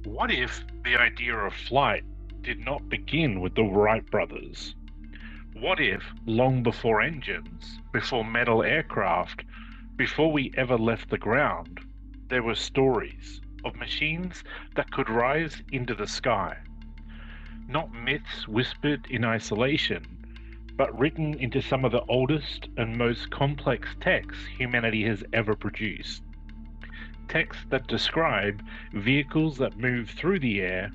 What if the idea of flight did not begin with the Wright brothers? What if, long before engines, before metal aircraft, before we ever left the ground, there were stories of machines that could rise into the sky? Not myths whispered in isolation, but written into some of the oldest and most complex texts humanity has ever produced. Texts that describe vehicles that move through the air,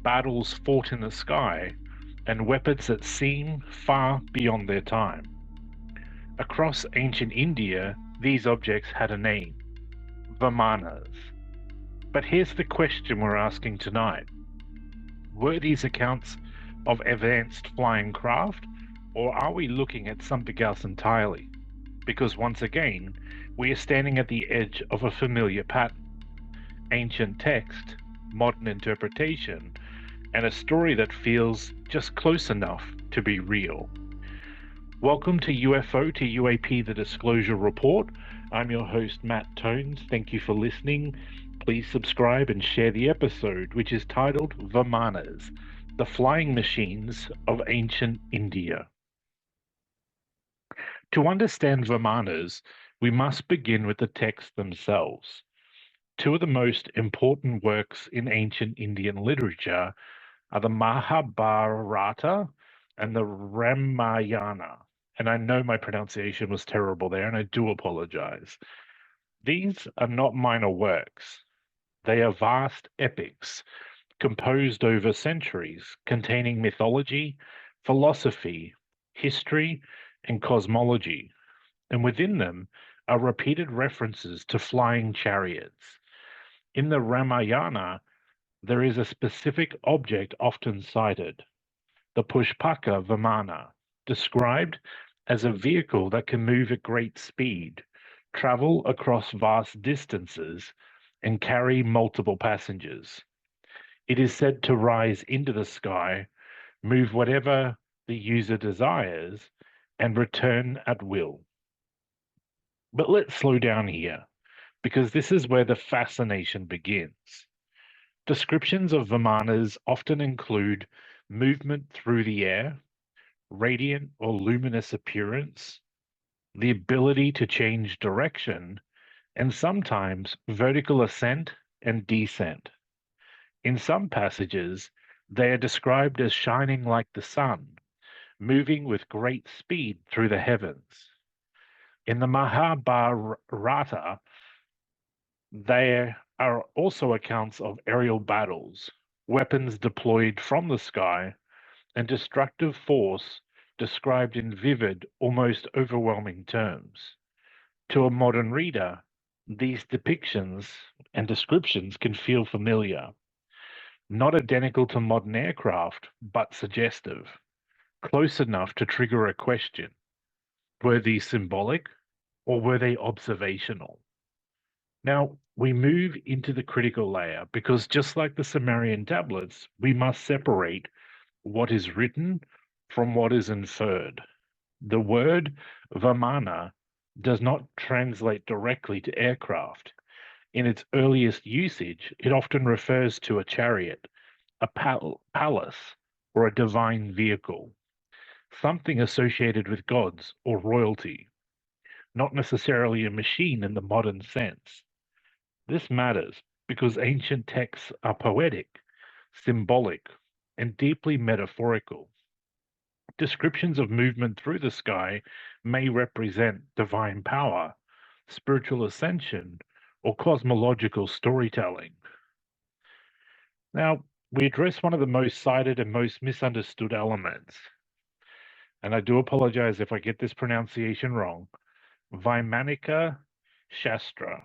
battles fought in the sky, and weapons that seem far beyond their time. Across ancient India, these objects had a name: Vimanas. But here's the question we're asking tonight: were these accounts of advanced flying craft, or are we looking at something else entirely? Because once again, we are standing at the edge of a familiar pattern: ancient text, modern interpretation, and a story that feels just close enough to be real. Welcome to UFO to UAP, the Disclosure Report. I'm your host, Matt Tones. Thank you for listening. Please subscribe and share the episode, which is titled Vimanas, the Flying Machines of Ancient India. To understand Vimanas, we must begin with the texts themselves. Two of the most important works in ancient Indian literature are the Mahabharata and the Ramayana. And I know my pronunciation was terrible there, and I do apologize. These are not minor works. They are vast epics composed over centuries, containing mythology, philosophy, history, and cosmology. And within them are repeated references to flying chariots. In the Ramayana, there is a specific object often cited: the Pushpaka Vimana, described as a vehicle that can move at great speed, travel across vast distances, and carry multiple passengers. It is said to rise into the sky, move whatever the user desires, and return at will. But let's slow down here, because this is where the fascination begins. Descriptions of Vimanas often include movement through the air, radiant or luminous appearance, the ability to change direction, and sometimes vertical ascent and descent. In some passages, they are described as shining like the sun, moving with great speed through the heavens. In the Mahabharata, there are also accounts of aerial battles, weapons deployed from the sky, and destructive force described in vivid, almost overwhelming terms. To a modern reader, these depictions and descriptions can feel familiar, not identical to modern aircraft, but suggestive, close enough to trigger a question: were these symbolic, or were they observational? Now, we move into the critical layer because, just like the Sumerian tablets, we must separate what is written from what is inferred. The word Vimana does not translate directly to aircraft. In its earliest usage, it often refers to a chariot, a palace, or a divine vehicle, something associated with gods or royalty, not necessarily a machine in the modern sense. This matters because ancient texts are poetic, symbolic, and deeply metaphorical. Descriptions of movement through the sky may represent divine power, spiritual ascension, or cosmological storytelling. Now, we address one of the most cited and most misunderstood elements, and I do apologize if I get this pronunciation wrong: Vaimanika Shastra.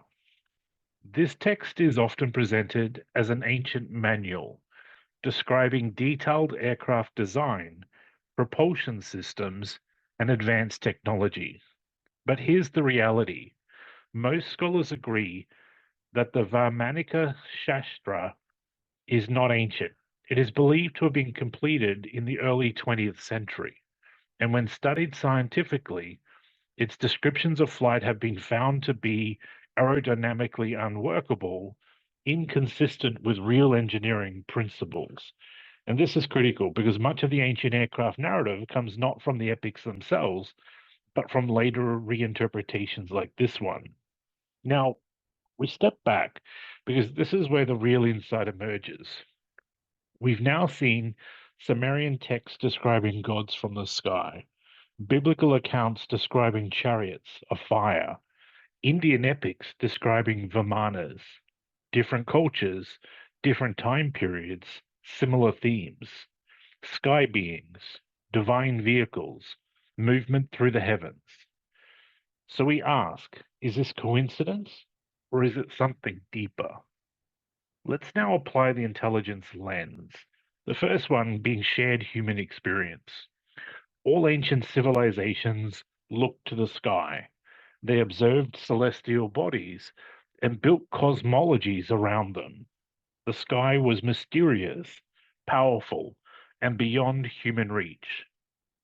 This text is often presented as an ancient manual describing detailed aircraft design, propulsion systems, and advanced technology. But here's the reality: most scholars agree that the Vaimanika Shastra is not ancient. It is believed to have been completed in the early 20th century, and when studied scientifically, its descriptions of flight have been found to be aerodynamically unworkable inconsistent with real engineering principles. And this is critical because much of the ancient aircraft narrative comes not from the epics themselves, but from later reinterpretations like this one. Now, we step back because this is where the real insight emerges. We've now seen Sumerian texts describing gods from the sky, biblical accounts describing chariots of fire, Indian epics describing Vimanas, different cultures, different time periods, similar themes, sky beings, divine vehicles, movement through the heavens. So we ask, is this coincidence or is it something deeper? Let's now apply the intelligence lens, the first one being shared human experience. All ancient civilizations looked to the sky. They observed celestial bodies and built cosmologies around them. The sky was mysterious, powerful, and beyond human reach.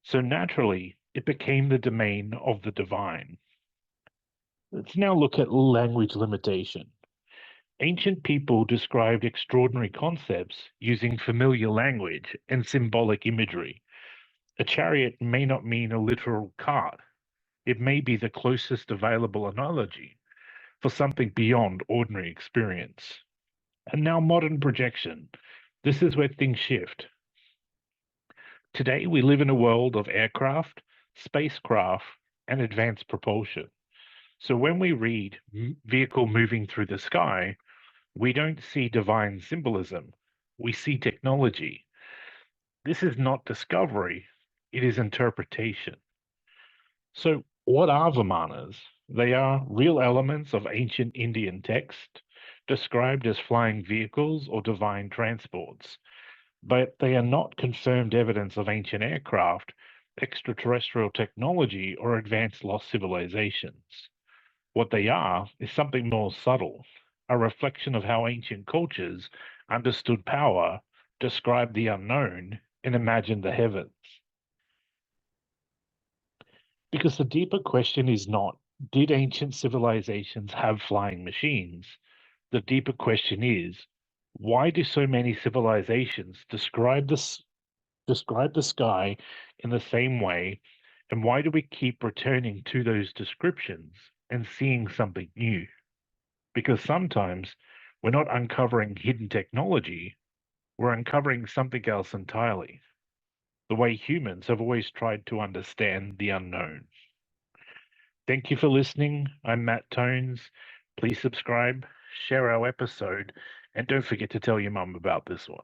So naturally, it became the domain of the divine. Let's now look at language limitation. Ancient people described extraordinary concepts using familiar language and symbolic imagery. A chariot may not mean a literal cart. It may be the closest available analogy for something beyond ordinary experience. And now, modern projection. This is where things shift. Today, we live in a world of aircraft, spacecraft, and advanced propulsion. So when we read vehicle moving through the sky, we don't see divine symbolism. We see technology. This is not discovery, it is interpretation. So, what are Vimanas? They are real elements of ancient Indian text, described as flying vehicles or divine transports, but they are not confirmed evidence of ancient aircraft, extraterrestrial technology, or advanced lost civilizations. What they are is something more subtle, a reflection of how ancient cultures understood power, described the unknown, and imagined the heavens. Because the deeper question is not, did ancient civilizations have flying machines? The deeper question is, why do so many civilizations describe the sky in the same way, and why do we keep returning to those descriptions and seeing something new? Because sometimes we're not uncovering hidden technology, we're uncovering something else entirely, the way humans have always tried to understand the unknown. Thank you for listening. I'm Matt Tones. Please subscribe, share our episode, and don't forget to tell your mum about this one.